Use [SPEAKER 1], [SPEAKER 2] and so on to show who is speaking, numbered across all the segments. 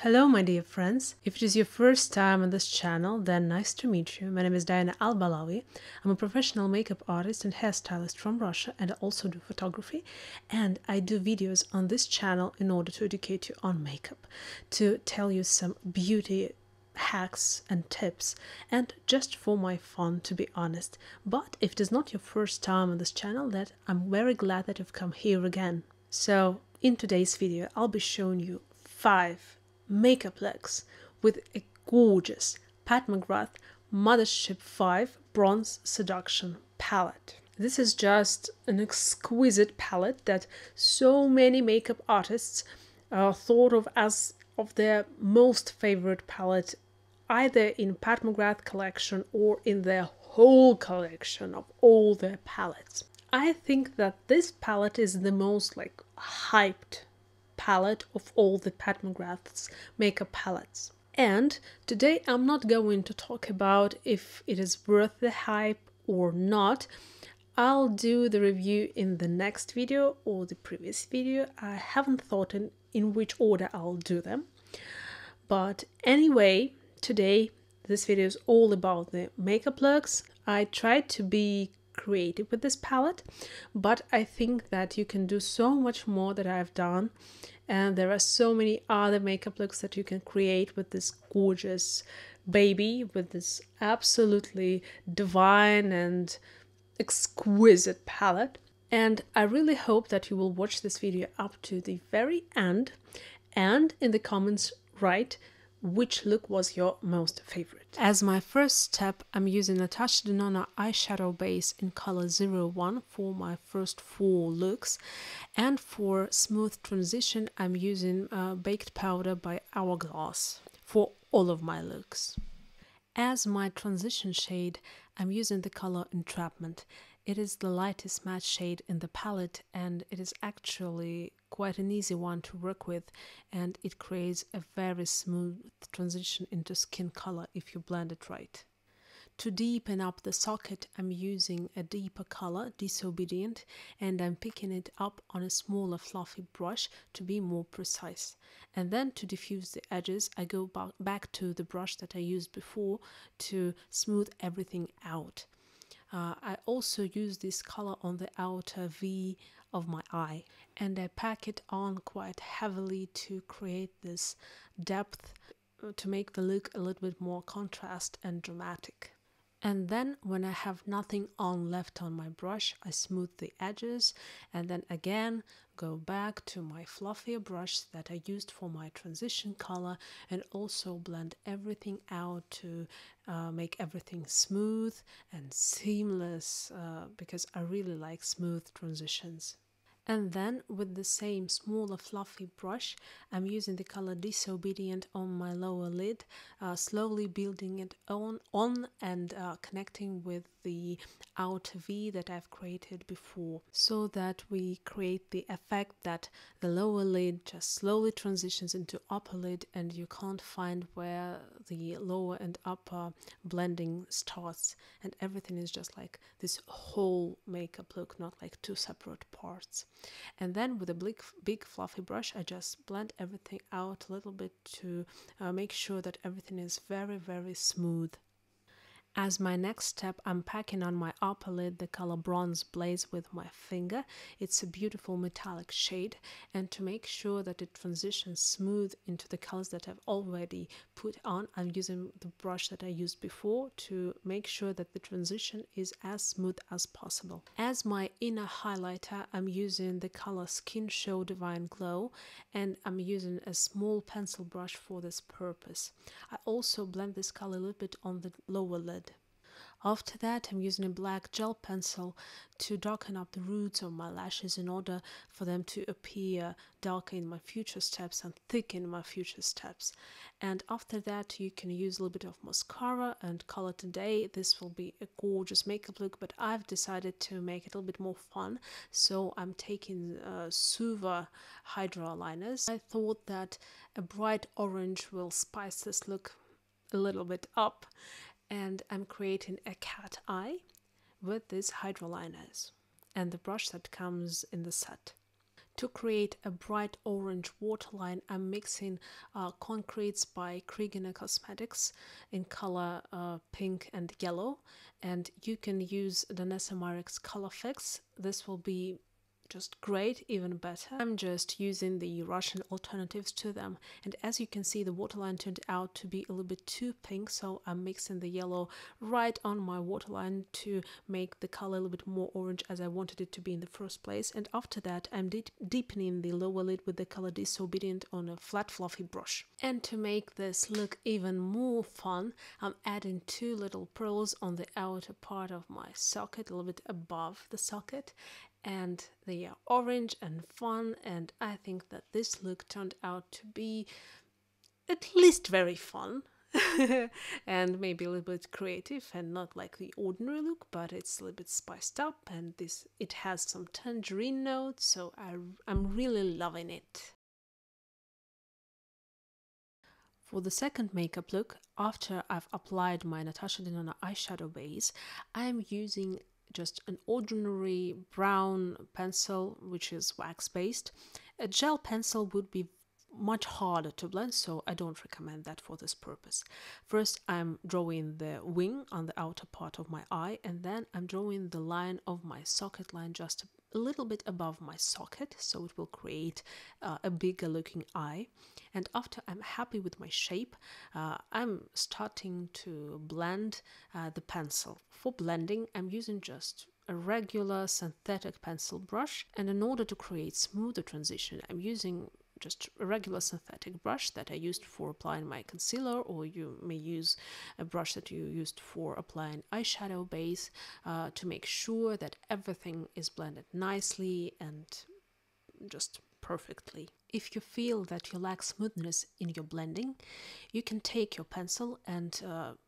[SPEAKER 1] Hello my dear friends, if it is your first time on this channel, then nice to meet you. My name is Diana Albalawi. I'm a professional makeup artist and hairstylist from Russia, and I also do photography, and I do videos on this channel in order to educate you on makeup, to tell you some beauty hacks and tips, and just for my fun, to be honest. But if it is not your first time on this channel, then I'm very glad that you've come here again. So in today's video I'll be showing you 5 makeup looks with a gorgeous Pat McGrath Mothership 5 Bronze Seduction palette. This is just an exquisite palette that so many makeup artists thought of as of their most favorite palette, either in Pat McGrath collection or in their whole collection of all their palettes. I think that this palette is the most hyped palette of all the Pat McGrath's makeup palettes. And today I'm not going to talk about if it is worth the hype or not. I'll do the review in the next video or the previous video. I haven't thought in which order I'll do them. But anyway, today this video is all about the makeup looks. I tried to be creative with this palette, but I think that you can do so much more that I've done, and there are so many other makeup looks that you can create with this gorgeous baby, with this absolutely divine and exquisite palette. And I really hope that you will watch this video up to the very end, and in the comments write which look was your most favorite. As my first step, I'm using a Touch de Nona eyeshadow base in color 01 for my first 4 looks, and for smooth transition I'm using baked powder by Hourglass for all of my looks. As my transition shade, I'm using the color Entrapment. It is the lightest matte shade in the palette, and it is actually quite an easy one to work with, and it creates a very smooth transition into skin color if you blend it right. To deepen up the socket, I'm using a deeper color, Disobedient, and I'm picking it up on a smaller fluffy brush to be more precise. And then to diffuse the edges, I go back to the brush that I used before to smooth everything out. I also use this color on the outer V of my eye, and I pack it on quite heavily to create this depth, to make the look a little bit more contrast and dramatic. And then when I have nothing on left on my brush, I smooth the edges, and then again go back to my fluffier brush that I used for my transition color, and also blend everything out to make everything smooth and seamless, because I really like smooth transitions. And then with the same smaller fluffy brush, I'm using the color Disobedient on my lower lid, slowly building it on and connecting with the outer V that I've created before, so that we create the effect that the lower lid just slowly transitions into upper lid, and you can't find where the lower and upper blending starts, and everything is just like this whole makeup look, not like 2 separate parts. And then with a big fluffy brush, I just blend everything out a little bit to make sure that everything is very, very smooth. As my next step, I'm packing on my upper lid the color Bronze Blaze with my finger. It's a beautiful metallic shade, and to make sure that it transitions smooth into the colors that I've already put on, I'm using the brush that I used before to make sure that the transition is as smooth as possible. As my inner highlighter, I'm using the color Skin Show Divine Glow, and I'm using a small pencil brush for this purpose. I also blend this color a little bit on the lower lid. After that, I'm using a black gel pencil to darken up the roots of my lashes in order for them to appear darker in my future steps and thicker in my future steps. And after that, you can use a little bit of mascara and call it a day. This will be a gorgeous makeup look, but I've decided to make it a little bit more fun, so I'm taking Suva Hydra liners. I thought that a bright orange will spice this look a little bit up, and I'm creating a cat eye with these hydroliners and the brush that comes in the set. To create a bright orange waterline, I'm mixing Concretes by Kriegner Cosmetics in color pink and yellow, and you can use Danessa Marek's Color Fix. This will be just great, even better. I'm just using the Russian alternatives to them, and as you can see, the waterline turned out to be a little bit too pink, so I'm mixing the yellow right on my waterline to make the color a little bit more orange as I wanted it to be in the first place. And after that, I'm deepening the lower lid with the color Disobedient on a flat fluffy brush. And to make this look even more fun, I'm adding 2 little pearls on the outer part of my socket, a little bit above the socket, and they are orange and fun, and I think that this look turned out to be at least very fun. And maybe a little bit creative and not like the ordinary look, but it's a little bit spiced up, and it has some tangerine notes, so I'm really loving it. For the second makeup look, after I've applied my Natasha Denona eyeshadow base, I'm using just an ordinary brown pencil, which is wax based. A gel pencil would be much harder to blend, so I don't recommend that for this purpose. First, I'm drawing the wing on the outer part of my eye, and then I'm drawing the line of my socket line just a little bit above my socket, so it will create a bigger looking eye. And after I'm happy with my shape, I'm starting to blend the pencil. For blending, I'm using just a regular synthetic pencil brush, and in order to create smoother transition, I'm using just a regular synthetic brush that I used for applying my concealer, or you may use a brush that you used for applying eyeshadow base to make sure that everything is blended nicely and just perfectly. If you feel that you lack smoothness in your blending, you can take your pencil and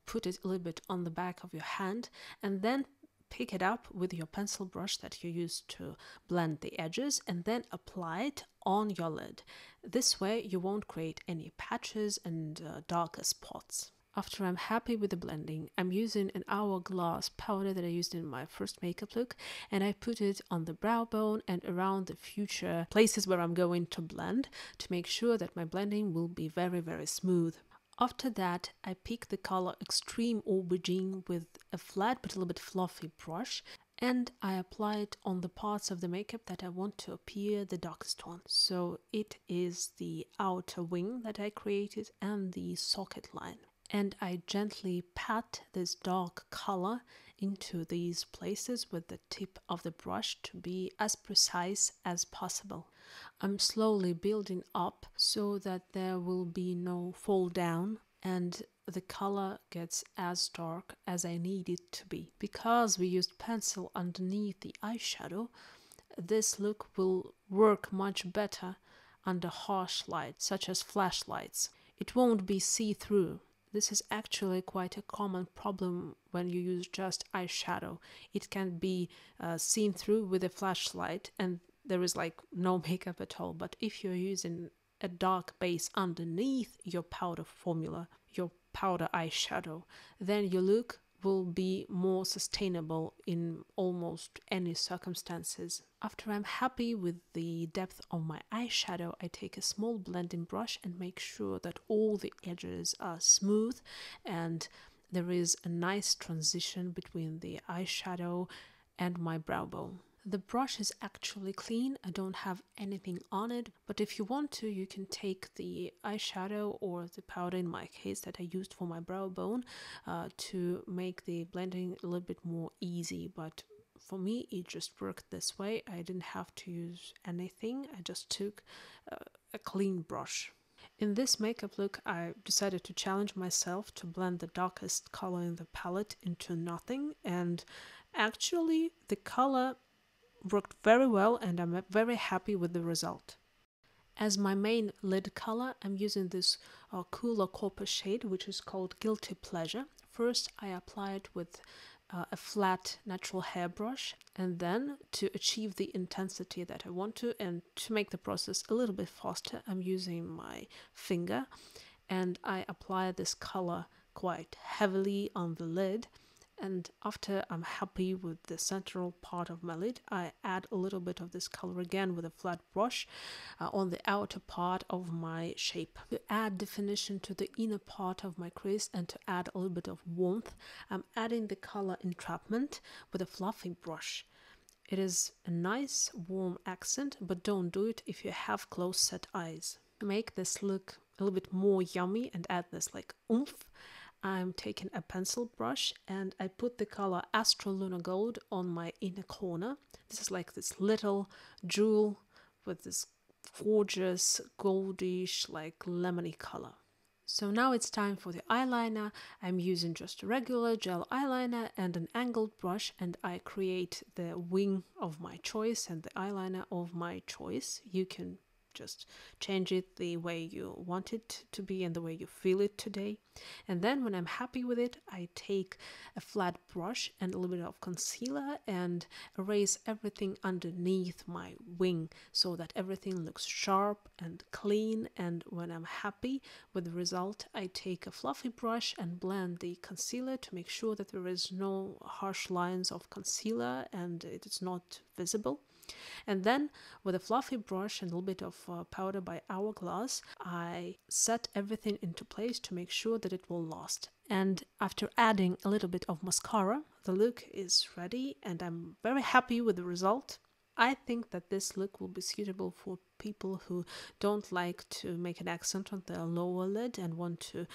[SPEAKER 1] put it a little bit on the back of your hand, and then pick it up with your pencil brush that you used to blend the edges, and then apply it on your lid. This way you won't create any patches and darker spots. After I'm happy with the blending, I'm using an Hourglass powder that I used in my first makeup look, and I put it on the brow bone and around the future places where I'm going to blend to make sure that my blending will be very, very smooth. After that, I pick the color Extreme Aubergine with a flat but a little bit fluffy brush, and I apply it on the parts of the makeup that I want to appear the darkest one. So it is the outer wing that I created and the socket line. And I gently pat this dark color into these places with the tip of the brush to be as precise as possible. I'm slowly building up so that there will be no fall down and the color gets as dark as I need it to be. Because we used pencil underneath the eyeshadow, this look will work much better under harsh light, such as flashlights. It won't be see-through. This is actually quite a common problem when you use just eyeshadow. It can be seen through with a flashlight and there is like no makeup at all. But if you're using a dark base underneath your powder formula, your powder eyeshadow, then your look will be more sustainable in almost any circumstances. After I'm happy with the depth of my eyeshadow, I take a small blending brush and make sure that all the edges are smooth and there is a nice transition between the eyeshadow and my brow bone. The brush is actually clean, I don't have anything on it, but if you want to, you can take the eyeshadow or the powder, in my case, that I used for my brow bone to make the blending a little bit more easy, but for me it just worked this way. I didn't have to use anything, I just took a clean brush. In this makeup look, I decided to challenge myself to blend the darkest color in the palette into nothing, and actually the color worked very well and I'm very happy with the result. As my main lid color, I'm using this cooler copper shade, which is called Guilty Pleasure. First, I apply it with a flat natural hairbrush, and then to achieve the intensity that I want to and to make the process a little bit faster, I'm using my finger and I apply this color quite heavily on the lid. And after I'm happy with the central part of my lid, I add a little bit of this color again with a flat brush on the outer part of my shape. To add definition to the inner part of my crease and to add a little bit of warmth, I'm adding the color Entrapment with a fluffy brush. It is a nice warm accent, but don't do it if you have close set eyes. To make this look a little bit more yummy and add this like oomph, I'm taking a pencil brush and I put the color Astro Lunar Gold on my inner corner. This is like this little jewel with this gorgeous goldish like lemony color. So now it's time for the eyeliner. I'm using just a regular gel eyeliner and an angled brush, and I create the wing of my choice and the eyeliner of my choice. You can just change it the way you want it to be and the way you feel it today. And then when I'm happy with it, I take a flat brush and a little bit of concealer and erase everything underneath my wing so that everything looks sharp and clean. And when I'm happy with the result, I take a fluffy brush and blend the concealer to make sure that there is no harsh lines of concealer and it is not visible. And then with a fluffy brush and a little bit of powder by Hourglass, I set everything into place to make sure that it will last. And after adding a little bit of mascara, the look is ready and I'm very happy with the result. I think that this look will be suitable for people who don't like to make an accent on their lower lid and want to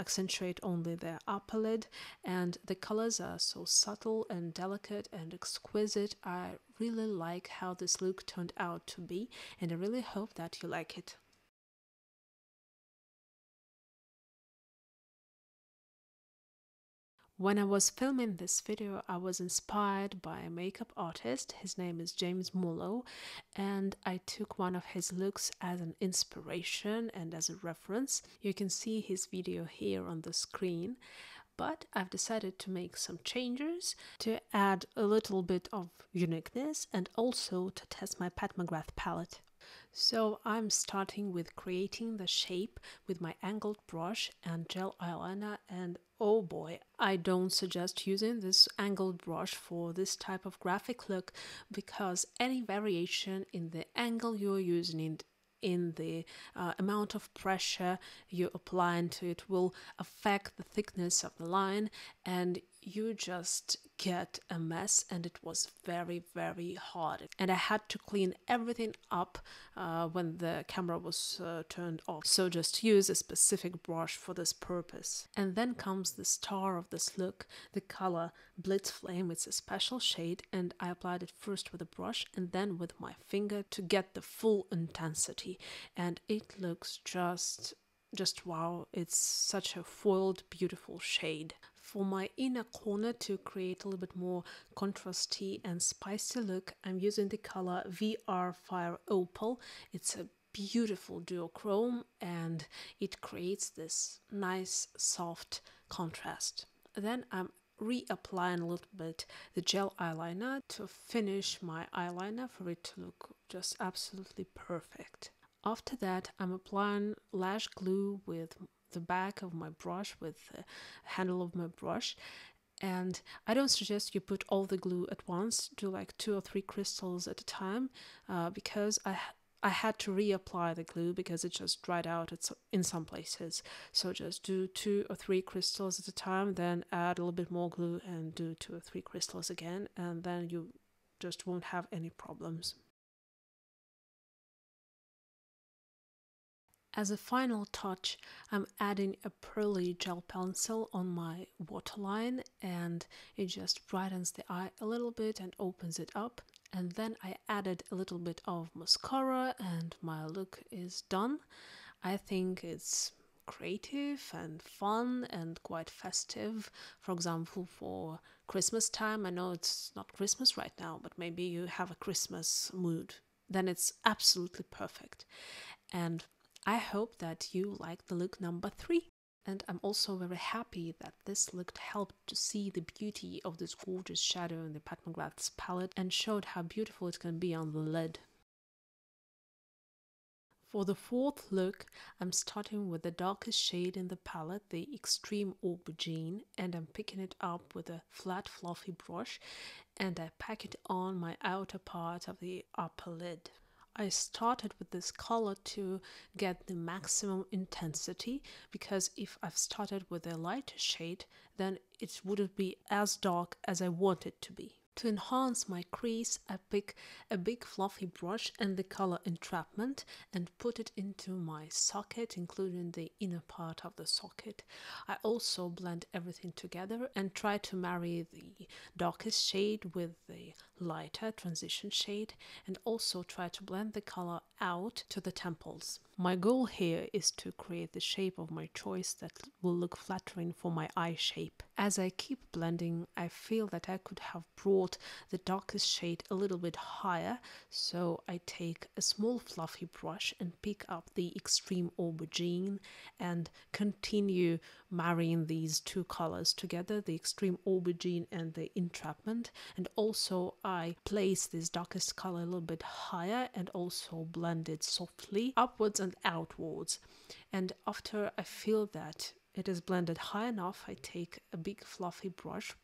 [SPEAKER 1] accentuate only their upper lid. And the colors are so subtle and delicate and exquisite. I really like how this look turned out to be, and I really hope that you like it. When I was filming this video, I was inspired by a makeup artist. His name is James Mullow, and I took one of his looks as an inspiration and as a reference. You can see his video here on the screen, but I've decided to make some changes to add a little bit of uniqueness and also to test my Pat McGrath palette. So I'm starting with creating the shape with my angled brush and gel eyeliner, and oh boy, I don't suggest using this angled brush for this type of graphic look because any variation in the angle you're using in the amount of pressure you apply into it will affect the thickness of the line and you just get a mess, and it was very, very hard. And I had to clean everything up when the camera was turned off. So just use a specific brush for this purpose. And then comes the star of this look, the color Blitz Flame. It's a special shade, and I applied it first with a brush and then with my finger to get the full intensity. And it looks just wow. It's such a foiled, beautiful shade. For my inner corner to create a little bit more contrasty and spicy look, I'm using the color VR Fire Opal. It's a beautiful duochrome and it creates this nice soft contrast. Then I'm reapplying a little bit the gel eyeliner to finish my eyeliner for it to look just absolutely perfect. After that, I'm applying lash glue with the back of my brush, with the handle of my brush. And I don't suggest you put all the glue at once. Do like 2 or 3 crystals at a time because I had to reapply the glue because it just dried out in some places. So just do 2 or 3 crystals at a time, then add a little bit more glue and do 2 or 3 crystals again, and then you just won't have any problems. As a final touch, I'm adding a pearly gel pencil on my waterline, and it just brightens the eye a little bit and opens it up. And then I added a little bit of mascara and my look is done. I think it's creative and fun and quite festive. For example, for Christmas time, I know it's not Christmas right now, but maybe you have a Christmas mood. Then it's absolutely perfect. And I hope that you like the look number 3. And I'm also very happy that this look helped to see the beauty of this gorgeous shadow in the Pat McGrath's palette and showed how beautiful it can be on the lid. For the fourth look, I'm starting with the darkest shade in the palette, the Extreme Aubergine, and I'm picking it up with a flat fluffy brush and I pack it on my outer part of the upper lid. I started with this color to get the maximum intensity, because if I've started with a lighter shade, then it wouldn't be as dark as I want it to be. To enhance my crease, I pick a big fluffy brush and the color Entrapment and put it into my socket, including the inner part of the socket. I also blend everything together and try to marry the darkest shade with the lighter transition shade, and also try to blend the color out to the temples. My goal here is to create the shape of my choice that will look flattering for my eye shape. As I keep blending, I feel that I could have brought the darkest shade a little bit higher, so I take a small fluffy brush and pick up the Extreme Aubergine and continue marrying these two colors together, the Extreme Aubergine and the Entrapment. And also I place this darkest color a little bit higher and also blend it softly upwards and outwards. And after I feel that it is blended high enough, I take a big fluffy brush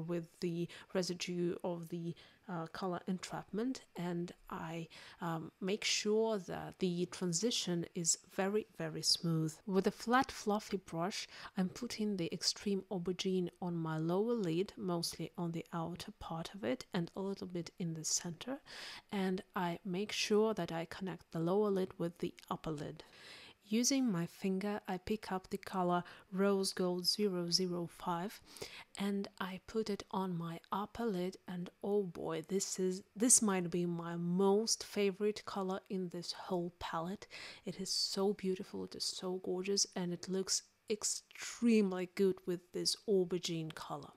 [SPEAKER 1] with the residue of the color Entrapment, and I make sure that the transition is very, very smooth. With a flat fluffy brush, I'm putting the Extreme Aubergine on my lower lid, mostly on the outer part of it and a little bit in the center, and I make sure that I connect the lower lid with the upper lid. Using my finger, I pick up the color Rose Gold 005 and I put it on my upper lid, and oh boy, this might be my most favorite color in this whole palette. It is so beautiful, it is so gorgeous, and it looks extremely good with this aubergine color.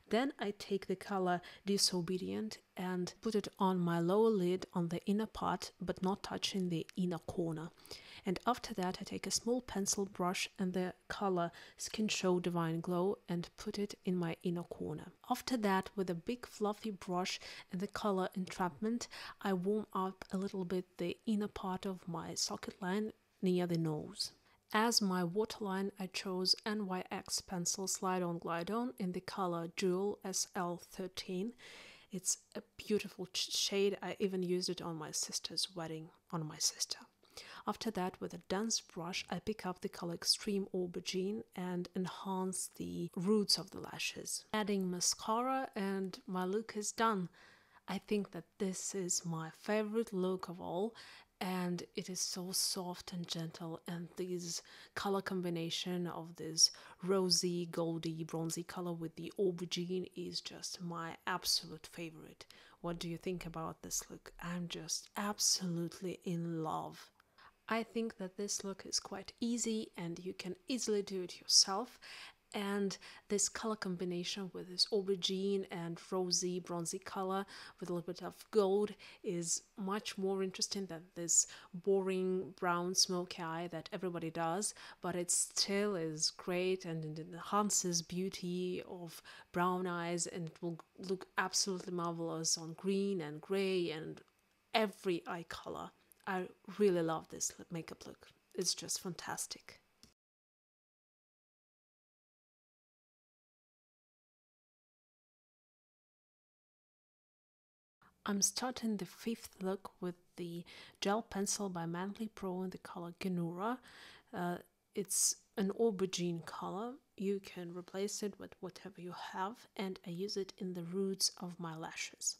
[SPEAKER 1] Then I take the color Disobedient and put it on my lower lid on the inner part, but not touching the inner corner. And after that I take a small pencil brush and the color Skin Show Divine Glow and put it in my inner corner. After that, with a big fluffy brush and the color Entrapment, I warm up a little bit the inner part of my socket line near the nose. As my waterline, I chose NYX Pencil Slide On Glide On in the color Jewel SL13. It's a beautiful shade. I even used it on my sister's wedding, on my sister. After that, with a dense brush, I pick up the color Extreme Aubergine and enhance the roots of the lashes. Adding mascara and my look is done. I think that this is my favorite look of all, and it is so soft and gentle, and this color combination of this rosy, goldy, bronzy color with the aubergine is just my absolute favorite. What do you think about this look? I'm just absolutely in love. I think that this look is quite easy and you can easily do it yourself. And this color combination with this aubergine and rosy, bronzy color with a little bit of gold is much more interesting than this boring brown smoky eye that everybody does, but it still is great and it enhances beauty of brown eyes, and it will look absolutely marvelous on green and gray and every eye color. I really love this makeup look. It's just fantastic. I'm starting the fifth look with the gel pencil by Manly Pro in the color Genura. It's an aubergine color. You can replace it with whatever you have, and I use it in the roots of my lashes.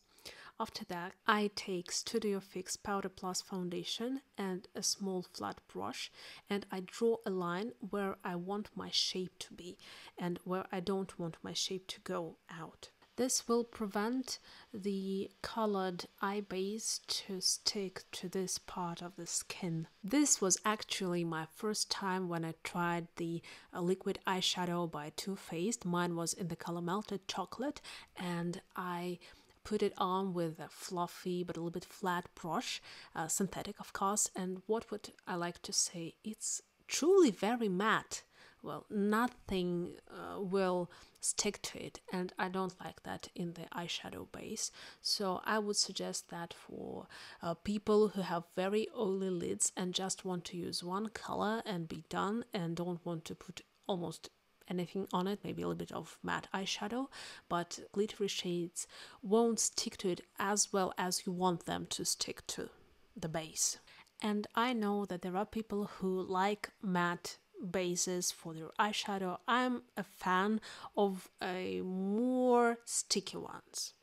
[SPEAKER 1] After that, I take Studio Fix Powder Plus foundation and a small flat brush, and I draw a line where I want my shape to be and where I don't want my shape to go out. This will prevent the colored eye base to stick to this part of the skin. This was actually my first time when I tried the liquid eyeshadow by Too Faced. Mine was in the color Melted Chocolate, and I put it on with a fluffy but a little bit flat brush, synthetic of course, and what would I like to say, it's truly very matte. well, nothing will stick to it, and I don't like that in the eyeshadow base. So I would suggest that for people who have very oily lids and just want to use one color and be done, and don't want to put almost anything on it, maybe a little bit of matte eyeshadow, but glittery shades won't stick to it as well as you want them to stick to the base. And I know that there are people who like matte bases for their eyeshadow. I'm a fan of a more sticky ones.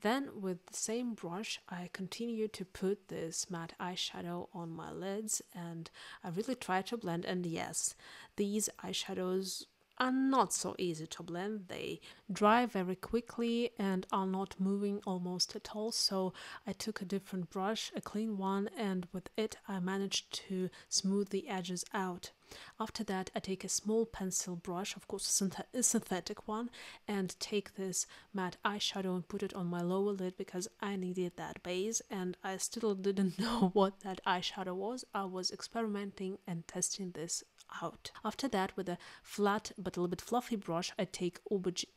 [SPEAKER 1] Then with the same brush I continue to put this matte eyeshadow on my lids, and I really try to blend. And yes, these eyeshadows are not so easy to blend. They dry very quickly and are not moving almost at all. So I took a different brush, a clean one, and with it I managed to smooth the edges out. After that I take a small pencil brush, of course a synthetic one, and take this matte eyeshadow and put it on my lower lid because I needed that base, and I still didn't know what that eyeshadow was. I was experimenting and testing this out. After that, with a flat but a little bit fluffy brush, I take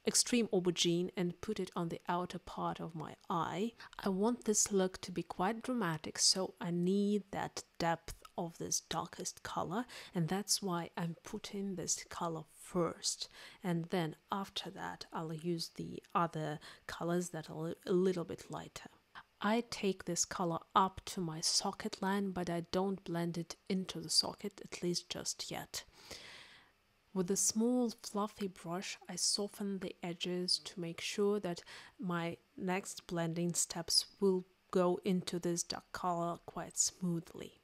[SPEAKER 1] Extreme Aubergine and put it on the outer part of my eye. I want this look to be quite dramatic, so I need that depth of this darkest color, and that's why I'm putting this color first, and then after that I'll use the other colors that are a little bit lighter. I take this color up to my socket line, but I don't blend it into the socket, at least just yet. With a small fluffy brush, I soften the edges to make sure that my next blending steps will go into this dark color quite smoothly.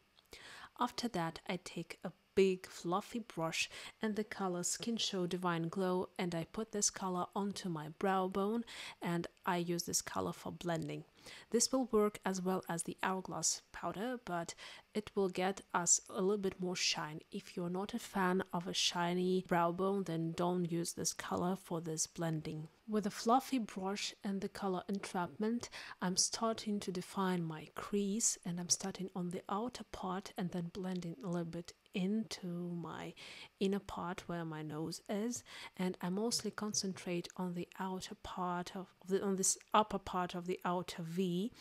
[SPEAKER 1] After that, I take a big fluffy brush and the color Skin Show Divine Glow, and I put this color onto my brow bone, and I use this color for blending. This will work as well as the Hourglass powder, but it will get us a little bit more shine. If you're not a fan of a shiny brow bone, then don't use this color for this blending. With a fluffy brush and the color Entrapment, I'm starting to define my crease, and I'm starting on the outer part and then blending a little bit into my inner part where my nose is, and I mostly concentrate on the outer part of on this upper part of the outer V,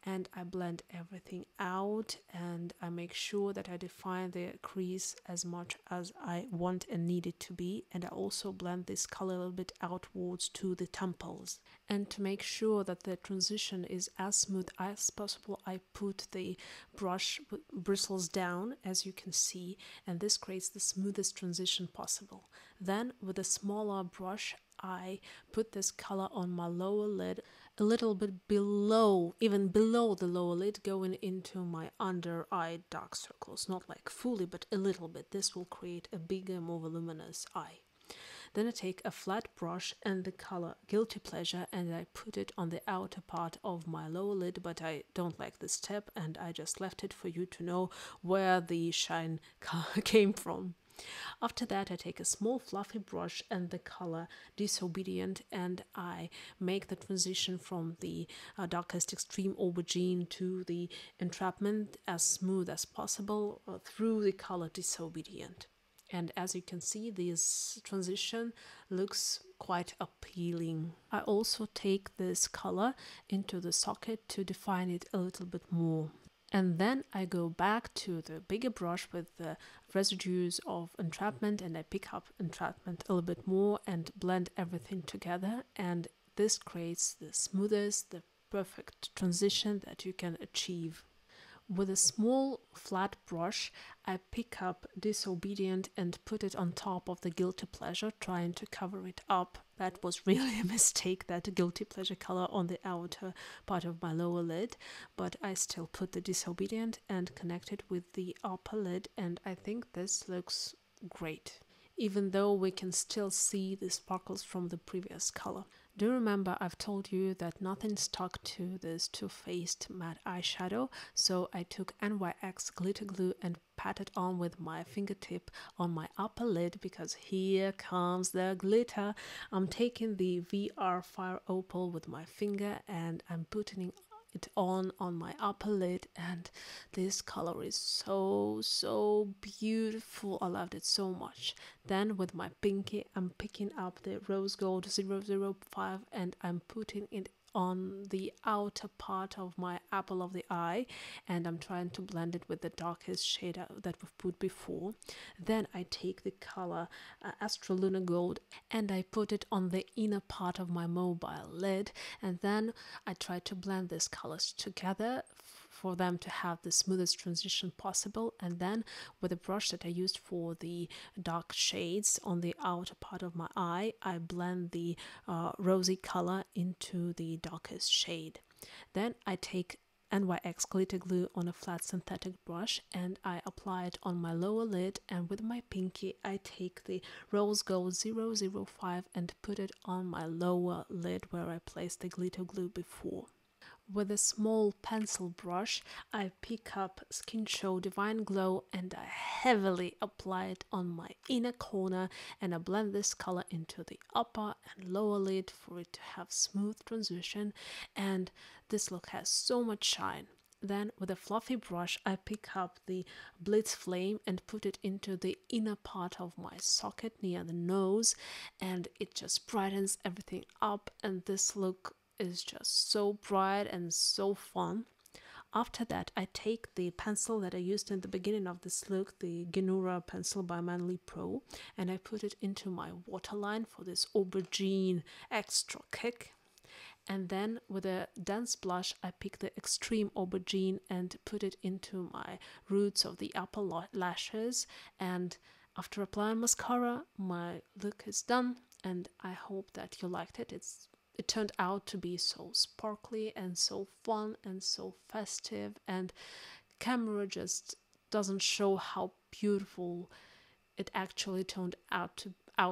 [SPEAKER 1] and I blend everything out, and I make sure that I define the crease as much as I want and need it to be, and I also blend this color a little bit outwards to the temples. And to make sure that the transition is as smooth as possible, I put the brush bristles down, as you can see, and this creates the smoothest transition possible. Then with a smaller brush I put this color on my lower lid, a little bit below, even below the lower lid, going into my under eye dark circles. Not like fully, but a little bit. This will create a bigger, more voluminous eye. Then I take a flat brush and the color Guilty Pleasure, and I put it on the outer part of my lower lid, but I don't like this step, and I just left it for you to know where the shine came from. After that, I take a small fluffy brush and the color Disobedient, and I make the transition from the darkest Extreme Aubergine to the Entrapment as smooth as possible through the color Disobedient. And as you can see, this transition looks quite appealing. I also take this color into the socket to define it a little bit more. And then I go back to the bigger brush with the residues of Entrapment, and I pick up Entrapment a little bit more and blend everything together. And this creates the smoothest, the perfect transition that you can achieve. With a small flat brush, I pick up Disobedient and put it on top of the Guilty Pleasure, trying to cover it up. That was really a mistake, that Guilty Pleasure color on the outer part of my lower lid, but I still put the Disobedient and connect it with the upper lid, and I think this looks great, even though we can still see the sparkles from the previous color. Do remember I've told you that nothing stuck to this Too Faced matte eyeshadow, so I took NYX glitter glue and patted on with my fingertip on my upper lid, because here comes the glitter. I'm taking the VR Fire Opal with my finger and I'm putting it on my upper lid, and this color is so beautiful. I loved it so much. Then with my pinky, I'm picking up the Rose Gold 005 and I'm putting it on the outer part of my apple of the eye, and I'm trying to blend it with the darkest shade that we've put before. Then I take the color Astral Lunar Gold and I put it on the inner part of my mobile lid, and then I try to blend these colors together for them to have the smoothest transition possible. And then with the brush that I used for the dark shades on the outer part of my eye, I blend the rosy color into the darkest shade. Then I take NYX glitter glue on a flat synthetic brush and I apply it on my lower lid, and with my pinky I take the Rose Gold 005 and put it on my lower lid where I placed the glitter glue before. With a small pencil brush, I pick up Skin Show Divine Glow and I heavily apply it on my inner corner, and I blend this color into the upper and lower lid for it to have smooth transition, and this look has so much shine. Then with a fluffy brush, I pick up the Blitz Flame and put it into the inner part of my socket near the nose, and it just brightens everything up, and this look is just so bright and so fun. After that, I take the pencil that I used in the beginning of this look, the Genura pencil by Manly Pro, and I put it into my waterline for this aubergine extra kick. And then with a dense blush, I pick the Extreme Aubergine and put it into my roots of the upper lashes. And after applying mascara, my look is done, and I hope that you liked it. It turned out to be so sparkly and so fun and so festive, and camera just doesn't show how beautiful it actually turned out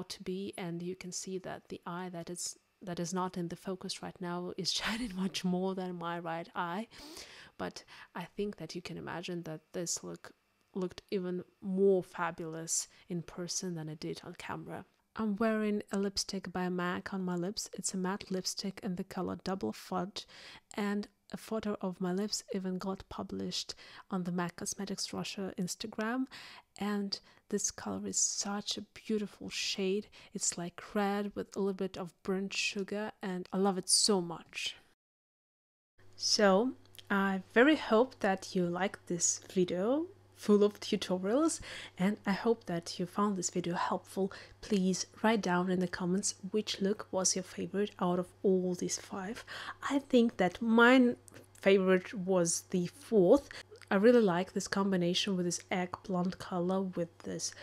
[SPEAKER 1] to be. And you can see that the eye that is not in the focus right now is shining much more than my right eye. But I think that you can imagine that this looked even more fabulous in person than it did on camera. I'm wearing a lipstick by MAC on my lips. It's a matte lipstick in the color Double Fudge, and a photo of my lips even got published on the MAC Cosmetics Russia Instagram. And this color is such a beautiful shade. It's like red with a little bit of burnt sugar, and I love it so much. So I very hope that you liked this video full of tutorials, and I hope that you found this video helpful. Please write down in the comments which look was your favorite out of all these 5. I think that my favorite was the 4th. I really like this combination with this egg blonde color with this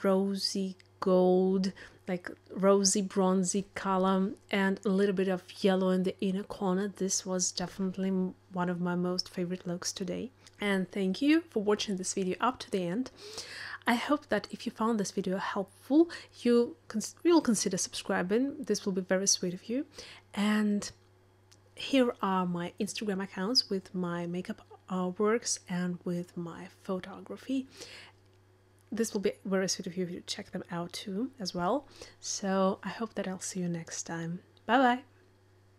[SPEAKER 1] rosy gold, like rosy bronzy color, and a little bit of yellow in the inner corner. This was definitely one of my most favorite looks today. And thank you for watching this video up to the end. I hope that if you found this video helpful, you will consider subscribing. This will be very sweet of you. And here are my Instagram accounts with my makeup works and with my photography. This will be very sweet of you to check them out too as well. So I hope that I'll see you next time. Bye bye.